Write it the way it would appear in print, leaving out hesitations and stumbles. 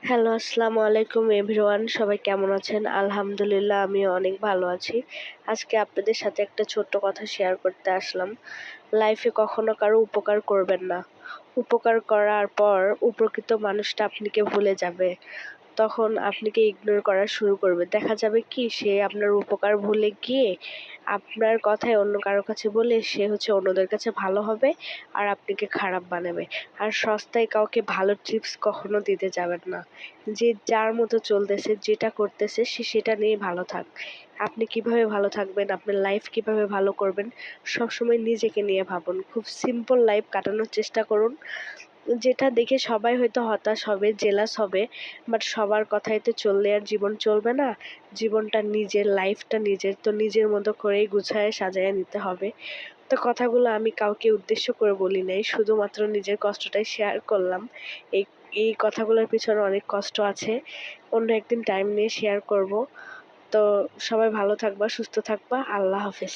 Hello, আসসালামু আলাইকুম everyone. সবাই কেমন আছেন? আলহামদুলিল্লাহ আমিও অনেক ভালো আছি। আজকে আপনাদের সাথে একটা ছোট্ট কথা শেয়ার করতে আসলাম। লাইফে কখনো কারো উপকার করবেন না। উপকার করার পর উপকৃত মানুষটা আপনাকে ভুলে যাবে। তখন আপনাকে ইগনোর করা শুরু করবে। দেখা যাবে কি সে আপনার উপকার ভুলে গিয়ে আপনার কথাই অন্য কারো কাছে বলে সে অন্যদের কাছে ভালো হবে আর আপনাকে খারাপ বানাবে। আর সস্তায় কাউকে ভালো টিপস কখনো দিতে যাবেন না। যে যার মতো চলতেছে, যেটা করতেছে সে সেটা নিয়ে ভালো থাক। আপনি কিভাবে ভালো থাকবেন, আপনার লাইফ কিভাবে ভালো করবেন, সবসময় নিজেকে নিয়ে ভাবুন। খুব সিম্পল লাইফ কাটানোর চেষ্টা করুন। যেটা দেখে সবাই হয়তো হতাশ হবে, জেলাস হবে, বাট সবার কথায় তো চললে আর জীবন চলবে না। জীবনটা নিজের, লাইফটা নিজের, তো নিজের মতো করেই গুছায় সাজায় নিতে হবে। তো কথাগুলো আমি কাউকে উদ্দেশ্য করে বলি নাই, শুধুমাত্র নিজের কষ্টটাই শেয়ার করলাম। এই এই কথাগুলোর পিছনে অনেক কষ্ট আছে। অন্য একদিন টাইম নিয়ে শেয়ার করব। তো সবাই ভালো থাকবা, সুস্থ থাকবা। আল্লাহ হাফেজ।